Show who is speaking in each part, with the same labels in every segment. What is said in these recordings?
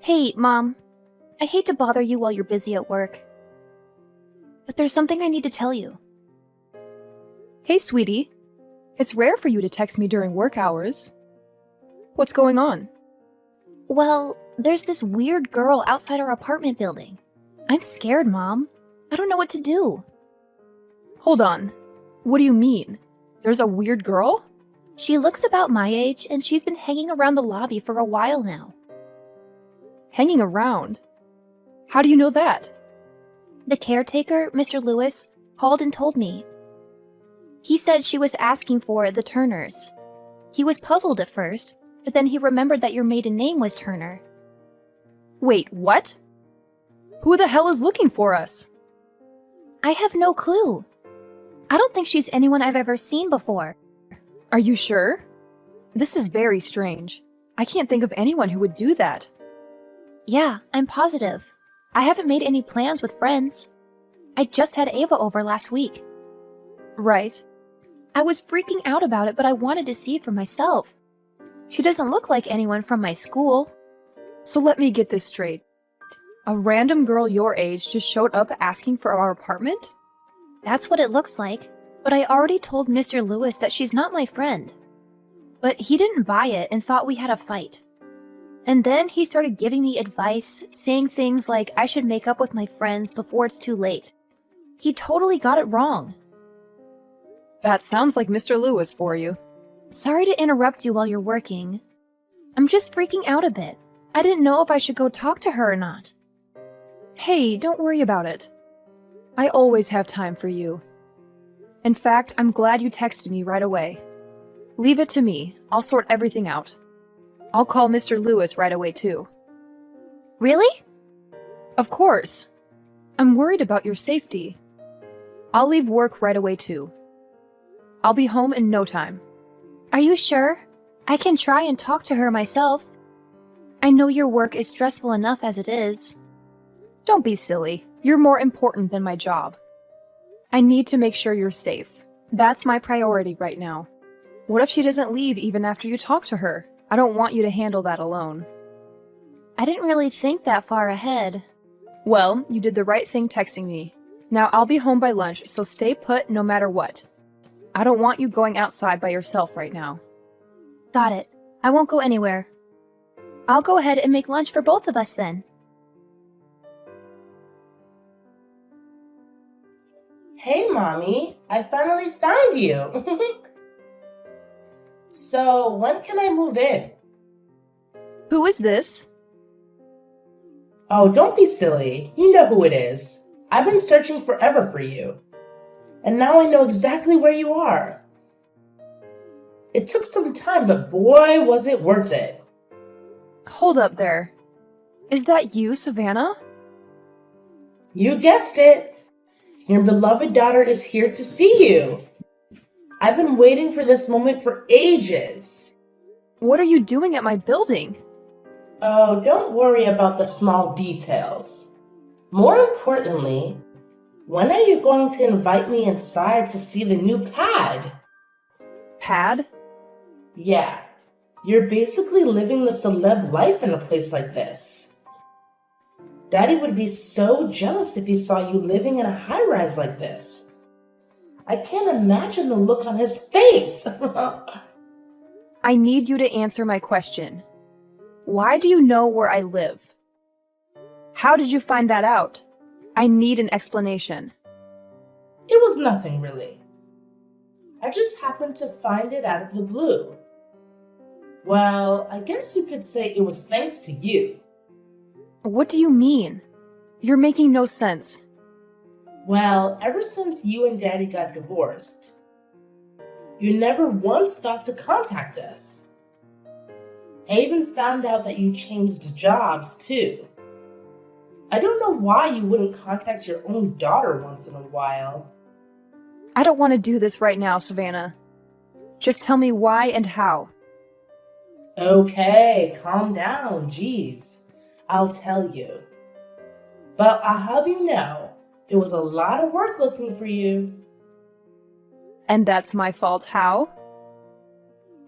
Speaker 1: Hey, Mom. I hate to bother you while you're busy at work, but there's something I need to tell you.
Speaker 2: Hey, sweetie. It's rare for you to text me during work hours. What's going on?
Speaker 1: Well, there's this weird girl outside our apartment building. I'm scared, Mom. I don't know what to do.
Speaker 2: Hold on. What do you mean? There's a weird girl?
Speaker 1: She looks about my age, and she's been hanging around the lobby for a while now.
Speaker 2: Hanging around? How do you know that?
Speaker 1: The caretaker, Mr. Lewis, called and told me. He said she was asking for the Turners. He was puzzled at first, but then he remembered that your maiden name was Turner.
Speaker 2: Wait, what? Who the hell is looking for us?
Speaker 1: I have no clue. I don't think she's anyone I've ever seen before.
Speaker 2: Are you sure? This is very strange. I can't think of anyone who would do that.
Speaker 1: Yeah, I'm positive. I haven't made any plans with friends. I just had Ava over last week.
Speaker 2: Right.
Speaker 1: I was freaking out about it, but I wanted to see for myself. She doesn't look like anyone from my school.
Speaker 2: So let me get this straight. A random girl your age just showed up asking for our apartment?
Speaker 1: That's what it looks like, but I already told Mr. Lewis that she's not my friend. But he didn't buy it and thought we had a fight. And then he started giving me advice, saying things like I should make up with my friends before it's too late. He totally got it wrong.
Speaker 2: That sounds like Mr. Lewis for you.
Speaker 1: Sorry to interrupt you while you're working. I'm just freaking out a bit. I didn't know if I should go talk to her or not.
Speaker 2: Hey, don't worry about it. I always have time for you. In fact, I'm glad you texted me right away. Leave it to me. I'll sort everything out. I'll call Mr. Lewis right away, too.
Speaker 1: Really?
Speaker 2: Of course. I'm worried about your safety. I'll leave work right away, too. I'll be home in no time.
Speaker 1: Are you sure? I can try and talk to her myself. I know your work is stressful enough as it is.
Speaker 2: Don't be silly. You're more important than my job. I need to make sure you're safe. That's my priority right now. What if she doesn't leave even after you talk to her? I don't want you to handle that alone.
Speaker 1: I didn't really think that far ahead.
Speaker 2: Well, you did the right thing texting me. Now I'll be home by lunch, so stay put no matter what. I don't want you going outside by yourself right now.
Speaker 1: Got it. I won't go anywhere. I'll go ahead and make lunch for both of us then.
Speaker 3: Hey, Mommy, I finally found you. So, when can I move in?
Speaker 2: Who is this?
Speaker 3: Oh, don't be silly. You know who it is. I've been searching forever for you. And now I know exactly where you are. It took some time, but boy, was it worth it.
Speaker 2: Hold up there. Is that you, Savannah?
Speaker 3: You guessed it. Your beloved daughter is here to see you. I've been waiting for this moment for ages.
Speaker 2: What are you doing at my building?
Speaker 3: Oh, don't worry about the small details. More importantly, when are you going to invite me inside to see the new pad?
Speaker 2: Pad?
Speaker 3: Yeah, you're basically living the celeb life in a place like this. Daddy would be so jealous if he saw you living in a high-rise like this. I can't imagine the look on his face.
Speaker 2: I need you to answer my question. Why do you know where I live? How did you find that out? I need an explanation.
Speaker 3: It was nothing, really. I just happened to find it out of the blue. Well, I guess you could say it was thanks to you.
Speaker 2: What do you mean? You're making no sense.
Speaker 3: Well, ever since you and Daddy got divorced, you never once thought to contact us. I even found out that you changed jobs, too. I don't know why you wouldn't contact your own daughter once in a while.
Speaker 2: I don't want to do this right now, Savannah. Just tell me why and how.
Speaker 3: Okay, calm down, geez. I'll tell you. But I'll have you know, it was a lot of work looking for you.
Speaker 2: And that's my fault. How?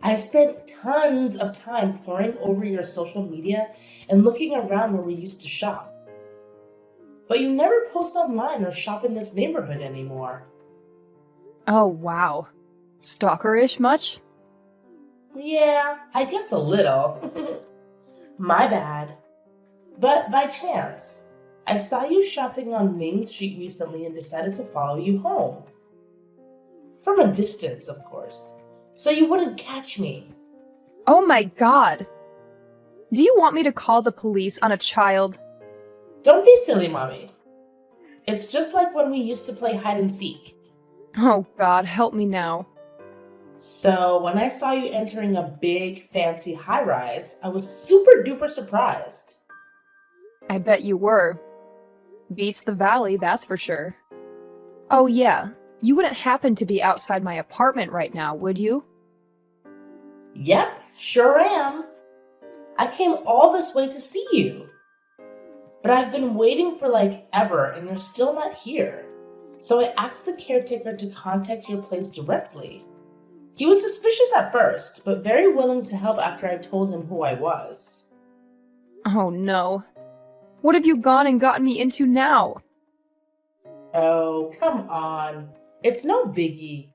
Speaker 3: I spent tons of time poring over your social media and looking around where we used to shop. But you never post online or shop in this neighborhood anymore.
Speaker 2: Oh, wow. Stalkerish much?
Speaker 3: Yeah, I guess a little. My bad. But by chance, I saw you shopping on Main Street recently and decided to follow you home. From a distance, of course, so you wouldn't catch me.
Speaker 2: Oh my god! Do you want me to call the police on a child?
Speaker 3: Don't be silly, Mommy. It's just like when we used to play hide and seek.
Speaker 2: Oh god, help me now.
Speaker 3: So when I saw you entering a big, fancy high-rise, I was super duper surprised.
Speaker 2: I bet you were. Beats the valley, that's for sure. Oh yeah, you wouldn't happen to be outside my apartment right now, would you?
Speaker 3: Yep, sure am. I came all this way to see you. But I've been waiting for like ever and you're still not here. So I asked the caretaker to contact your place directly. He was suspicious at first, but very willing to help after I told him who I was.
Speaker 2: Oh no. What have you gone and gotten me into now?
Speaker 3: Oh, come on. It's no biggie.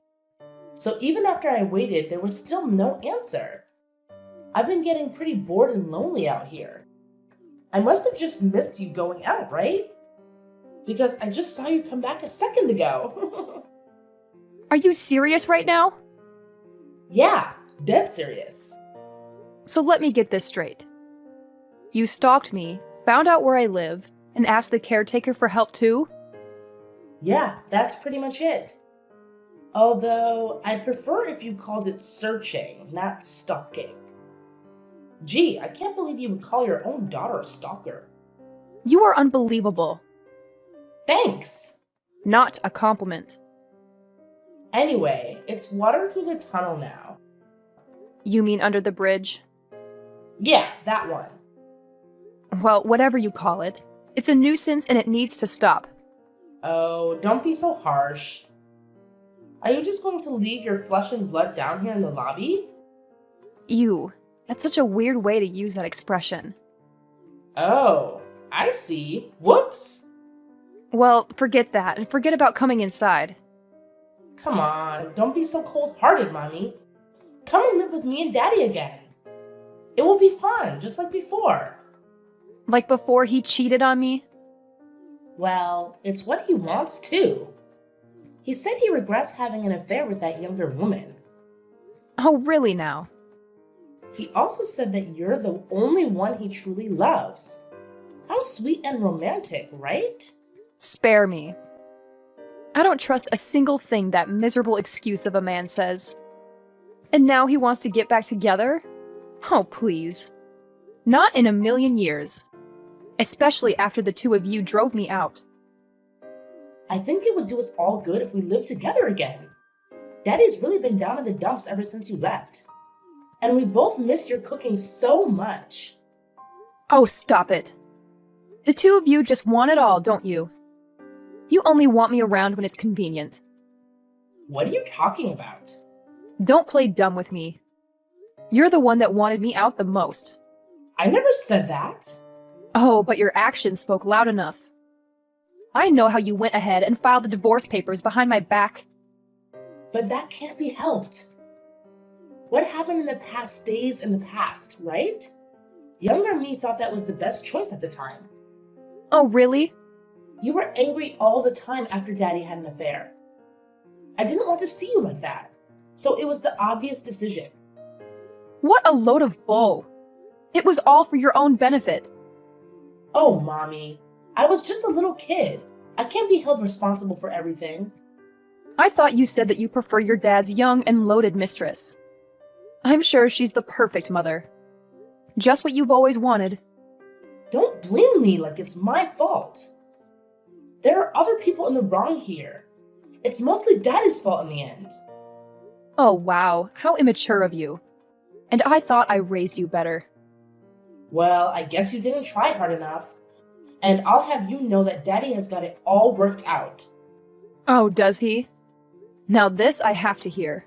Speaker 3: So even after I waited, there was still no answer. I've been getting pretty bored and lonely out here. I must have just missed you going out, right? Because I just saw you come back a second ago.
Speaker 2: Are you serious right now?
Speaker 3: Yeah, dead serious.
Speaker 2: So let me get this straight. You stalked me, found out where I live, and asked the caretaker for help too?
Speaker 3: Yeah, that's pretty much it. Although, I'd prefer if you called it searching, not stalking. Gee, I can't believe you would call your own daughter a stalker.
Speaker 2: You are unbelievable.
Speaker 3: Thanks!
Speaker 2: Not a compliment.
Speaker 3: Anyway, it's water through the tunnel now.
Speaker 2: You mean under the bridge?
Speaker 3: Yeah, that one.
Speaker 2: Well, whatever you call it. It's a nuisance and it needs to stop.
Speaker 3: Oh, don't be so harsh. Are you just going to leave your flesh and blood down here in the lobby?
Speaker 2: Ew. That's such a weird way to use that expression.
Speaker 3: Oh, I see. Whoops!
Speaker 2: Well, forget that and forget about coming inside.
Speaker 3: Come on, don't be so cold-hearted, Mommy. Come and live with me and Daddy again. It will be fun, just like before.
Speaker 2: Like before he cheated on me?
Speaker 3: Well, it's what he wants too. He said he regrets having an affair with that younger woman.
Speaker 2: Oh, really now?
Speaker 3: He also said that you're the only one he truly loves. How sweet and romantic, right?
Speaker 2: Spare me. I don't trust a single thing that miserable excuse of a man says. And now he wants to get back together? Oh, please. Not in a million years. Especially after the two of you drove me out.
Speaker 3: I think it would do us all good if we lived together again. Daddy's really been down in the dumps ever since you left. And we both miss your cooking so much.
Speaker 2: Oh, stop it. The two of you just want it all, don't you? You only want me around when it's convenient.
Speaker 3: What are you talking about?
Speaker 2: Don't play dumb with me. You're the one that wanted me out the most.
Speaker 3: I never said that.
Speaker 2: Oh, but your actions spoke loud enough. I know how you went ahead and filed the divorce papers behind my back.
Speaker 3: But that can't be helped. What happened in the past stays in the past, right? Younger me thought that was the best choice at the time.
Speaker 2: Oh, really?
Speaker 3: You were angry all the time after Daddy had an affair. I didn't want to see you like that, so it was the obvious decision.
Speaker 2: What a load of bull. It was all for your own benefit.
Speaker 3: Oh, Mommy, I was just a little kid. I can't be held responsible for everything.
Speaker 2: I thought you said that you prefer your dad's young and loaded mistress. I'm sure she's the perfect mother. Just what you've always wanted.
Speaker 3: Don't blame me like it's my fault. There are other people in the wrong here. It's mostly Daddy's fault in the end.
Speaker 2: Oh, wow. How immature of you. And I thought I raised you better.
Speaker 3: Well, I guess you didn't try hard enough. And I'll have you know that Daddy has got it all worked out.
Speaker 2: Oh, does he? Now this I have to hear.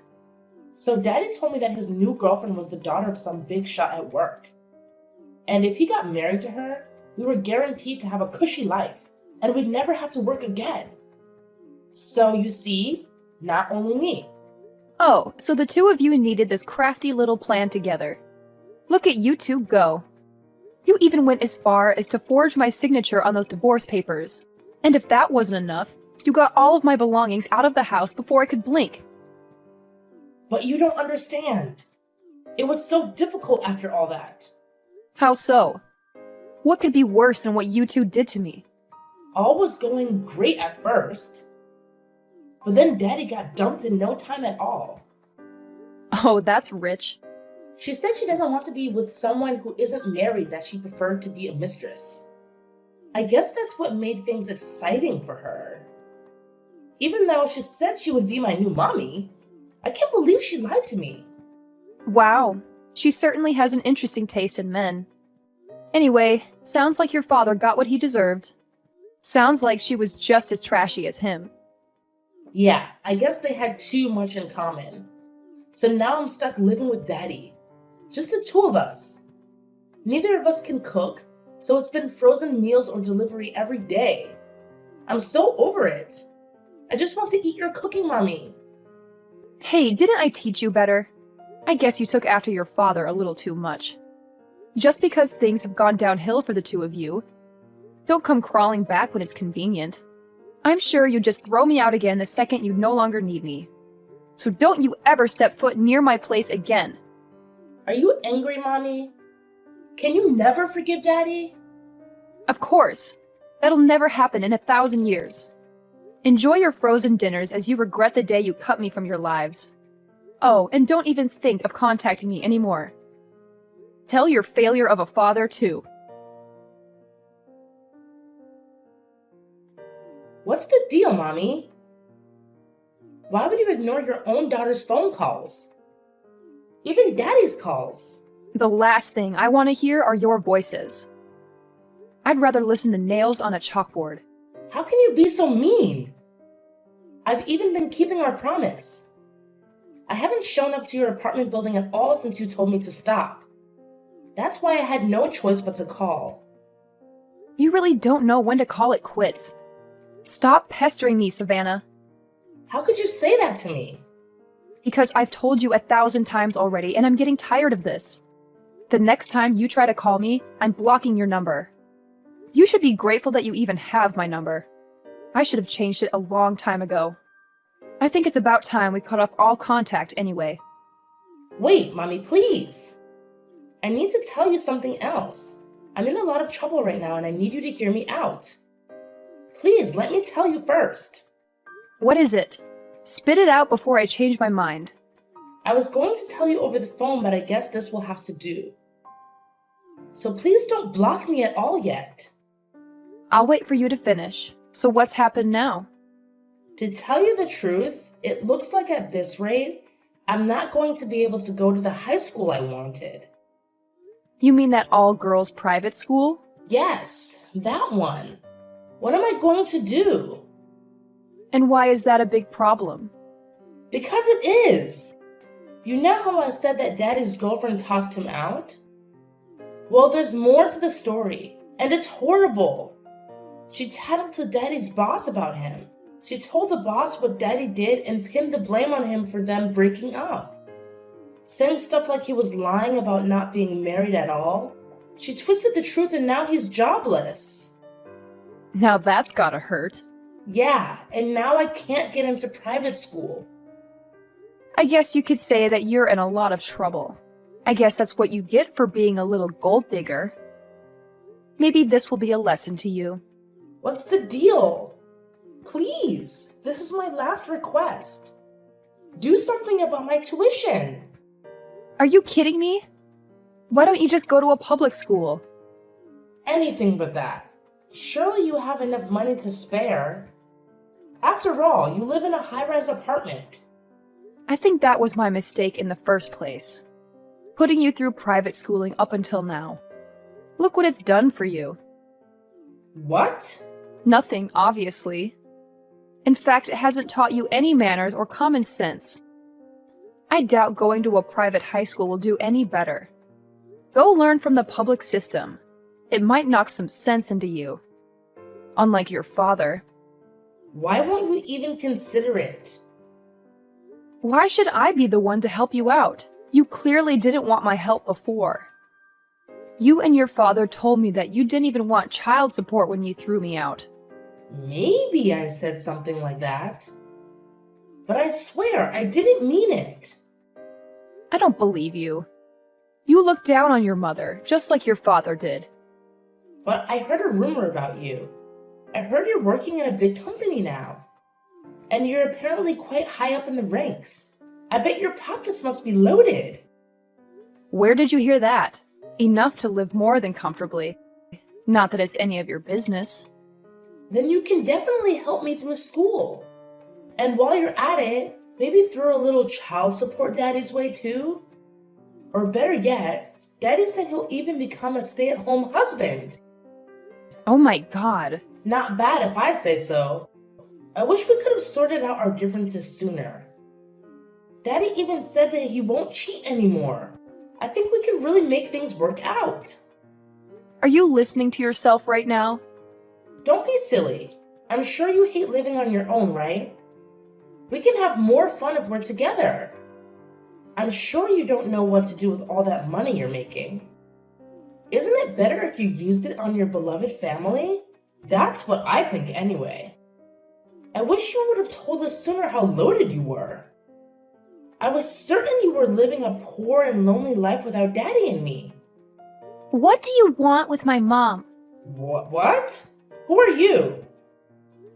Speaker 3: So Daddy told me that his new girlfriend was the daughter of some big shot at work. And if he got married to her, we were guaranteed to have a cushy life, and we'd never have to work again. So you see, not only me.
Speaker 2: Oh, so the two of you needed this crafty little plan together. Look at you two go. You even went as far as to forge my signature on those divorce papers. And if that wasn't enough, you got all of my belongings out of the house before I could blink.
Speaker 3: But you don't understand. It was so difficult after all that.
Speaker 2: How so? What could be worse than what you two did to me?
Speaker 3: All was going great at first. But then Daddy got dumped in no time at all.
Speaker 2: Oh, that's rich.
Speaker 3: She said she doesn't want to be with someone who isn't married, that she preferred to be a mistress. I guess that's what made things exciting for her. Even though she said she would be my new mommy, I can't believe she lied to me.
Speaker 2: Wow, she certainly has an interesting taste in men. Anyway, sounds like your father got what he deserved. Sounds like she was just as trashy as him.
Speaker 3: Yeah, I guess they had too much in common. So now I'm stuck living with Daddy. Just the two of us. Neither of us can cook, so it's been frozen meals or delivery every day. I'm so over it. I just want to eat your cooking, Mommy.
Speaker 2: Hey, didn't I teach you better? I guess you took after your father a little too much. Just because things have gone downhill for the two of you, don't come crawling back when it's convenient. I'm sure you'd just throw me out again the second you no longer need me. So don't you ever step foot near my place again.
Speaker 3: Are you angry, Mommy? Can you never forgive Daddy?
Speaker 2: Of course. That'll never happen in 1,000 years. Enjoy your frozen dinners as you regret the day you cut me from your lives. Oh, and don't even think of contacting me anymore. Tell your failure of a father, too.
Speaker 3: What's the deal, Mommy? Why would you ignore your own daughter's phone calls? Even Daddy's calls.
Speaker 2: The last thing I want to hear are your voices. I'd rather listen to nails on a chalkboard.
Speaker 3: How can you be so mean? I've even been keeping our promise. I haven't shown up to your apartment building at all since you told me to stop. That's why I had no choice but to call.
Speaker 2: You really don't know when to call it quits. Stop pestering me, Savannah.
Speaker 3: How could you say that to me?
Speaker 2: Because I've told you 1,000 times already, and I'm getting tired of this. The next time you try to call me, I'm blocking your number. You should be grateful that you even have my number. I should have changed it a long time ago. I think it's about time we cut off all contact anyway.
Speaker 3: Wait, Mommy, please. I need to tell you something else. I'm in a lot of trouble right now and I need you to hear me out. Please, let me tell you first.
Speaker 2: What is it? Spit it out before I change my mind.
Speaker 3: I was going to tell you over the phone, but I guess this will have to do. So please don't block me at all yet.
Speaker 2: I'll wait for you to finish. So what's happened now?
Speaker 3: To tell you the truth, it looks like at this rate, I'm not going to be able to go to the high school I wanted.
Speaker 2: You mean that all-girls private school?
Speaker 3: Yes, that one. What am I going to do?
Speaker 2: And why is that a big problem?
Speaker 3: Because it is. You know how I said that Daddy's girlfriend tossed him out? Well, there's more to the story, and it's horrible. She tattled to Daddy's boss about him. She told the boss what Daddy did and pinned the blame on him for them breaking up. Saying stuff like he was lying about not being married at all. She twisted the truth and now he's jobless.
Speaker 2: Now that's gotta hurt.
Speaker 3: Yeah, and now I can't get into private school.
Speaker 2: I guess you could say that you're in a lot of trouble. I guess that's what you get for being a little gold digger. Maybe this will be a lesson to you.
Speaker 3: What's the deal? Please, this is my last request. Do something about my tuition.
Speaker 2: Are you kidding me? Why don't you just go to a public school?
Speaker 3: Anything but that. Surely you have enough money to spare. After all, you live in a high-rise apartment.
Speaker 2: I think that was my mistake in the first place. Putting you through private schooling up until now. Look what it's done for you.
Speaker 3: What?
Speaker 2: Nothing, obviously. In fact, it hasn't taught you any manners or common sense. I doubt going to a private high school will do any better. Go learn from the public system. It might knock some sense into you. Unlike your father.
Speaker 3: Why won't you even consider it?
Speaker 2: Why should I be the one to help you out? You clearly didn't want my help before. You and your father told me that you didn't even want child support when you threw me out.
Speaker 3: Maybe I said something like that. But I swear, I didn't mean it.
Speaker 2: I don't believe you. You look down on your mother, just like your father did.
Speaker 3: But I heard a rumor about you. I heard you're working in a big company now. And you're apparently quite high up in the ranks. I bet your pockets must be loaded.
Speaker 2: Where did you hear that? Enough to live more than comfortably. Not that it's any of your business.
Speaker 3: Then you can definitely help me through school. And while you're at it, maybe throw a little child support Daddy's way too. Or better yet, Daddy said he'll even become a stay-at-home husband.
Speaker 2: Oh my God.
Speaker 3: Not bad if I say so. I wish we could have sorted out our differences sooner. Daddy even said that he won't cheat anymore. I think we can really make things work out.
Speaker 2: Are you listening to yourself right now?
Speaker 3: Don't be silly. I'm sure you hate living on your own, right? We can have more fun if we're together. I'm sure you don't know what to do with all that money you're making. Isn't it better if you used it on your beloved family? That's what I think anyway. I wish you would have told us sooner how loaded you were. I was certain you were living a poor and lonely life without Daddy and me.
Speaker 1: What do you want with my mom?
Speaker 3: What? Who are you?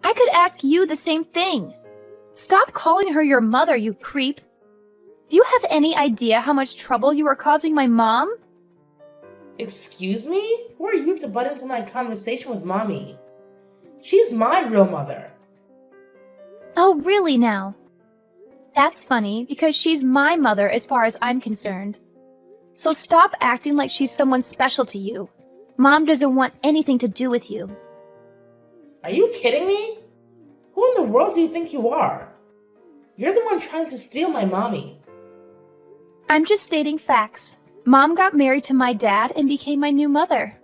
Speaker 1: I could ask you the same thing. Stop calling her your mother, you creep. Do you have any idea how much trouble you are causing my mom?
Speaker 3: Excuse me? Who are you to butt into my conversation with Mommy? She's my real mother.
Speaker 1: Oh, really now? That's funny, because she's my mother as far as I'm concerned. So stop acting like she's someone special to you. Mom doesn't want anything to do with you.
Speaker 3: Are you kidding me? Who in the world do you think you are? You're the one trying to steal my mommy.
Speaker 1: I'm just stating facts. Mom got married to my dad and became my new mother.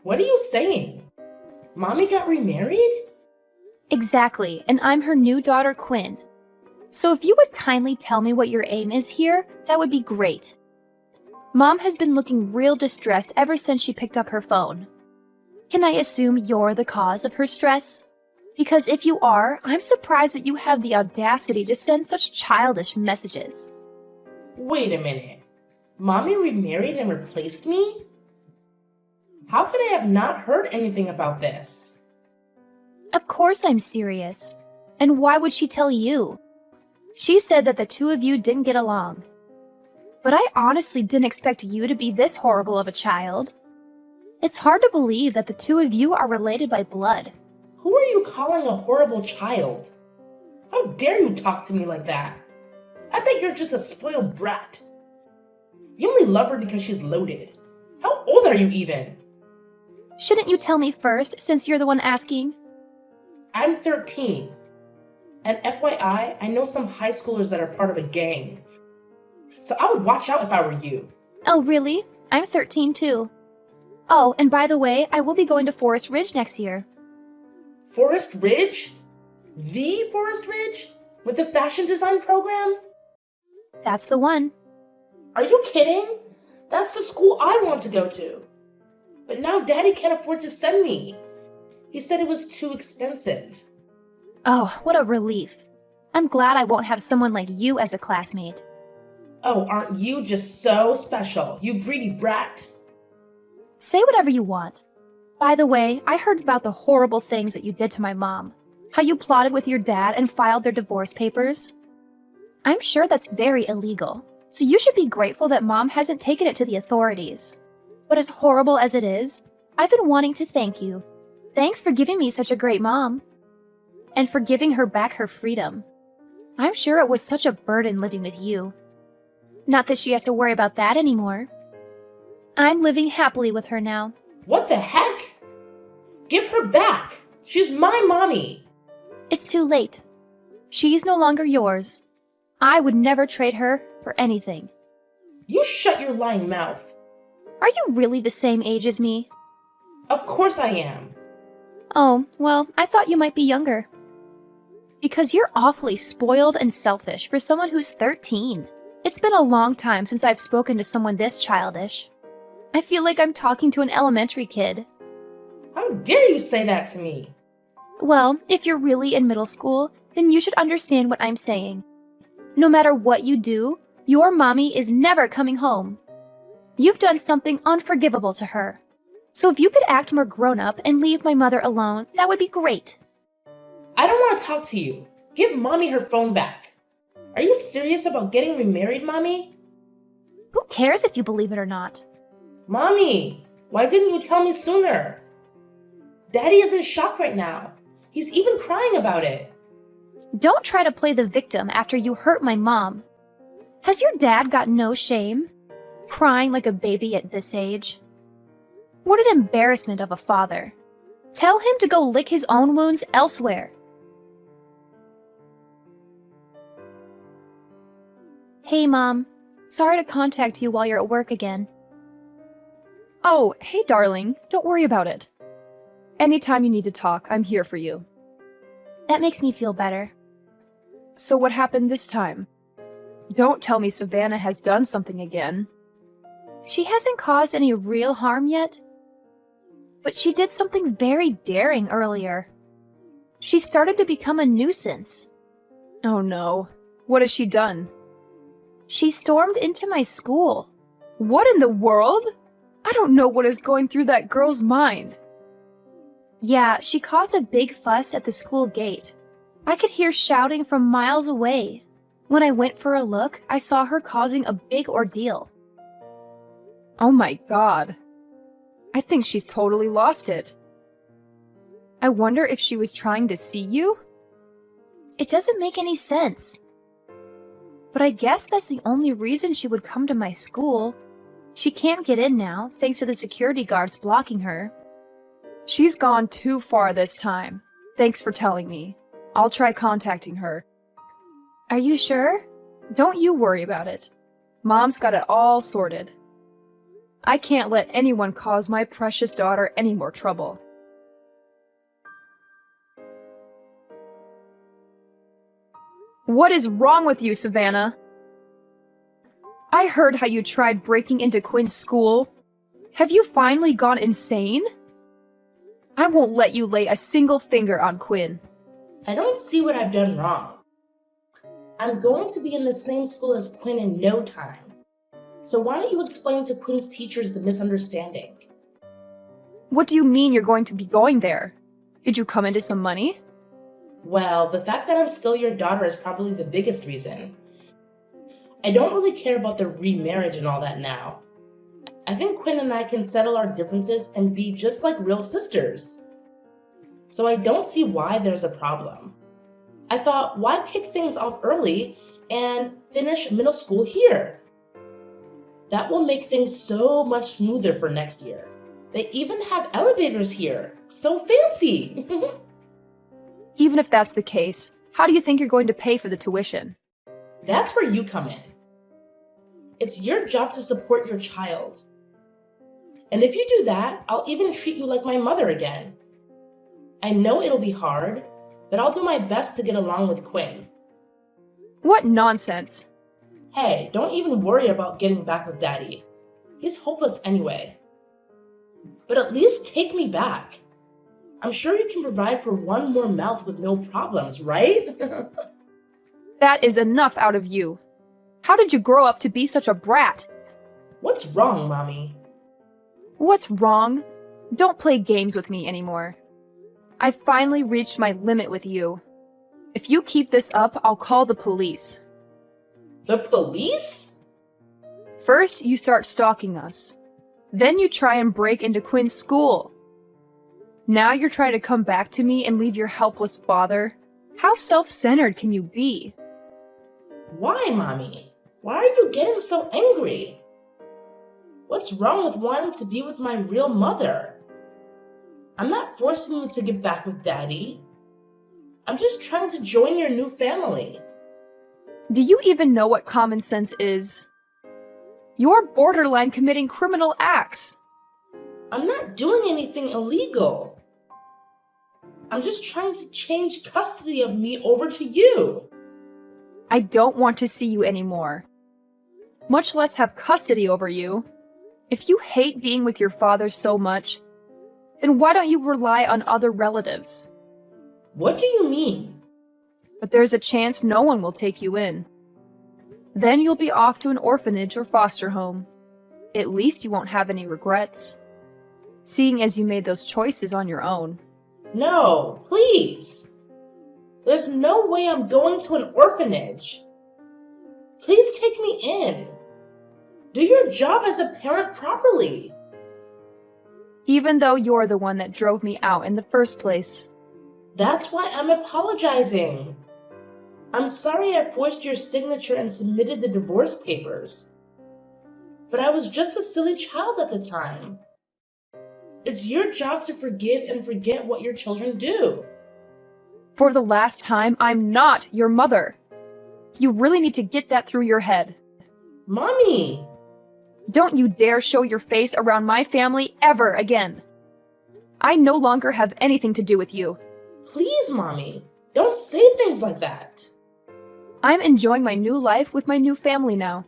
Speaker 3: What are you saying? Mommy got remarried?
Speaker 1: Exactly, and I'm her new daughter, Quinn. So if you would kindly tell me what your aim is here, that would be great. Mom has been looking real distressed ever since she picked up her phone. Can I assume you're the cause of her stress? Because if you are, I'm surprised that you have the audacity to send such childish messages.
Speaker 3: Wait a minute. Mommy remarried and replaced me? How could I have not heard anything about this?
Speaker 1: Of course I'm serious. And why would she tell you? She said that the two of you didn't get along. But I honestly didn't expect you to be this horrible of a child. It's hard to believe that the two of you are related by blood.
Speaker 3: Who are you calling a horrible child? How dare you talk to me like that? I bet you're just a spoiled brat. You only love her because she's loaded. How old are you even?
Speaker 1: Shouldn't you tell me first, since you're the one asking?
Speaker 3: I'm 13. And FYI, I know some high schoolers that are part of a gang. So I would watch out if I were you.
Speaker 1: Oh, really? I'm 13 too. Oh, and by the way, I will be going to Forest Ridge next year.
Speaker 3: Forest Ridge? The Forest Ridge? With the fashion design program?
Speaker 1: That's the one.
Speaker 3: Are you kidding? That's the school I want to go to. But now Daddy can't afford to send me. He said it was too expensive.
Speaker 1: Oh, what a relief. I'm glad I won't have someone like you as a classmate.
Speaker 3: Oh, aren't you just so special, you greedy brat?
Speaker 1: Say whatever you want. By the way, I heard about the horrible things that you did to my mom. How you plotted with your dad and filed their divorce papers. I'm sure that's very illegal, so you should be grateful that Mom hasn't taken it to the authorities. But as horrible as it is, I've been wanting to thank you. Thanks for giving me such a great mom. And for giving her back her freedom. I'm sure it was such a burden living with you. Not that she has to worry about that anymore. I'm living happily with her now.
Speaker 3: What the heck? Give her back! She's my mommy!
Speaker 1: It's too late. She's no longer yours. I would never trade her for anything.
Speaker 3: You shut your lying mouth.
Speaker 1: Are you really the same age as me?
Speaker 3: Of course I am.
Speaker 1: Oh, well, I thought you might be younger. Because you're awfully spoiled and selfish for someone who's 13. It's been a long time since I've spoken to someone this childish. I feel like I'm talking to an elementary kid.
Speaker 3: How dare you say that to me?
Speaker 1: Well, if you're really in middle school, then you should understand what I'm saying. No matter what you do, your mommy is never coming home. You've done something unforgivable to her. So if you could act more grown-up and leave my mother alone, that would be great.
Speaker 3: I don't want to talk to you. Give Mommy her phone back. Are you serious about getting remarried, Mommy?
Speaker 1: Who cares if you believe it or not?
Speaker 3: Mommy, why didn't you tell me sooner? Daddy is in shock right now. He's even crying about it.
Speaker 1: Don't try to play the victim after you hurt my mom. Has your dad got no shame? Crying like a baby at this age? What an embarrassment of a father. Tell him to go lick his own wounds elsewhere. Hey, Mom. Sorry to contact you while you're at work again.
Speaker 2: Oh, hey, darling. Don't worry about it. Anytime you need to talk, I'm here for you.
Speaker 1: That makes me feel better.
Speaker 2: So what happened this time? Don't tell me Savannah has done something again.
Speaker 1: She hasn't caused any real harm yet, but she did something very daring earlier. She started to become a nuisance.
Speaker 2: Oh no. What has she done?
Speaker 1: She stormed into my school.
Speaker 2: What in the world? I don't know what is going through that girl's mind.
Speaker 1: Yeah, she caused a big fuss at the school gate. I could hear shouting from miles away. When I went for a look, I saw her causing a big ordeal.
Speaker 2: Oh my god. I think she's totally lost it. I wonder if she was trying to see you?
Speaker 1: It doesn't make any sense. But I guess that's the only reason she would come to my school. She can't get in now, thanks to the security guards blocking her.
Speaker 2: She's gone too far this time. Thanks for telling me. I'll try contacting her.
Speaker 1: Are you sure?
Speaker 2: Don't you worry about it. Mom's got it all sorted. I can't let anyone cause my precious daughter any more trouble. What is wrong with you, Savannah? I heard how you tried breaking into Quinn's school. Have you finally gone insane? I won't let you lay a single finger on Quinn.
Speaker 3: I don't see what I've done wrong. I'm going to be in the same school as Quinn in no time. So why don't you explain to Quinn's teachers the misunderstanding?
Speaker 2: What do you mean you're going to be going there? Did you come into some money?
Speaker 3: Well, the fact that I'm still your daughter is probably the biggest reason. I don't really care about the remarriage and all that now. I think Quinn and I can settle our differences and be just like real sisters. So I don't see why there's a problem. I thought, why kick things off early and finish middle school here? That will make things so much smoother for next year. They even have elevators here. So fancy!
Speaker 2: Even if that's the case, how do you think you're going to pay for the tuition?
Speaker 3: That's where you come in. It's your job to support your child. And if you do that, I'll even treat you like my mother again. I know it'll be hard, but I'll do my best to get along with Quinn.
Speaker 2: What nonsense!
Speaker 3: Hey, don't even worry about getting back with Daddy. He's hopeless anyway. But at least take me back. I'm sure you can provide for one more mouth with no problems, right?
Speaker 2: That is enough out of you. How did you grow up to be such a brat?
Speaker 3: What's wrong, Mommy?
Speaker 2: What's wrong? Don't play games with me anymore. I finally reached my limit with you. If you keep this up, I'll call the police.
Speaker 3: The police?
Speaker 2: First, you start stalking us. Then you try and break into Quinn's school. Now you're trying to come back to me and leave your helpless father? How self-centered can you be?
Speaker 3: Why, Mommy? Why are you getting so angry? What's wrong with wanting to be with my real mother? I'm not forcing you to get back with Daddy. I'm just trying to join your new family.
Speaker 2: Do you even know what common sense is? You're borderline committing criminal acts.
Speaker 3: I'm not doing anything illegal. I'm just trying to change custody of me over to you.
Speaker 2: I don't want to see you anymore, much less have custody over you. If you hate being with your father so much, then why don't you rely on other relatives?
Speaker 3: What do you mean?
Speaker 2: But there's a chance no one will take you in. Then you'll be off to an orphanage or foster home. At least you won't have any regrets, seeing as you made those choices on your own.
Speaker 3: No, please. There's no way I'm going to an orphanage. Please take me in. Do your job as a parent properly.
Speaker 2: Even though you're the one that drove me out in the first place.
Speaker 3: That's why I'm apologizing. I'm sorry I forced your signature and submitted the divorce papers. But I was just a silly child at the time. It's your job to forgive and forget what your children do.
Speaker 2: For the last time, I'm not your mother. You really need to get that through your head.
Speaker 3: Mommy!
Speaker 2: Don't you dare show your face around my family ever again. I no longer have anything to do with you.
Speaker 3: Please, Mommy, don't say things like that.
Speaker 2: I'm enjoying my new life with my new family now.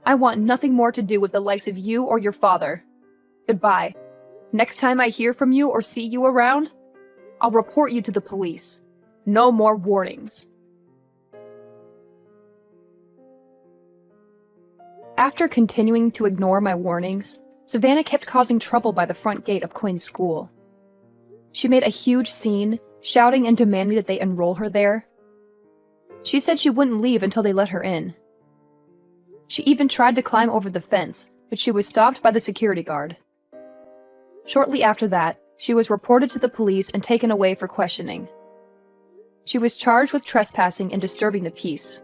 Speaker 2: I want nothing more to do with the likes of you or your father. Goodbye. Next time I hear from you or see you around, I'll report you to the police. No more warnings. After continuing to ignore my warnings, Savannah kept causing trouble by the front gate of Quinn's school. She made a huge scene, shouting and demanding that they enroll her there. She said she wouldn't leave until they let her in. She even tried to climb over the fence, but she was stopped by the security guard. Shortly after that, she was reported to the police and taken away for questioning. She was charged with trespassing and disturbing the peace.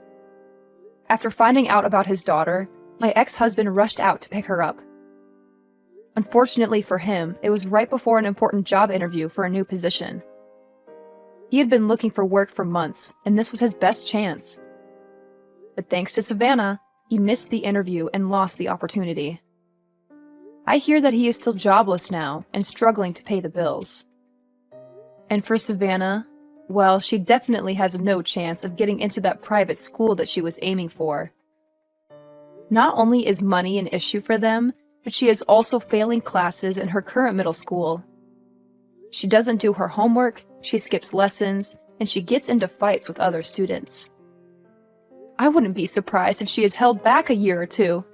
Speaker 2: After finding out about his daughter, my ex-husband rushed out to pick her up. Unfortunately for him, it was right before an important job interview for a new position. He had been looking for work for months, and this was his best chance. But thanks to Savannah, he missed the interview and lost the opportunity. I hear that he is still jobless now and struggling to pay the bills. And for Savannah, well, she definitely has no chance of getting into that private school that she was aiming for. Not only is money an issue for them, but she is also failing classes in her current middle school. She doesn't do her homework, she skips lessons, and she gets into fights with other students. I wouldn't be surprised if she is held back a year or two.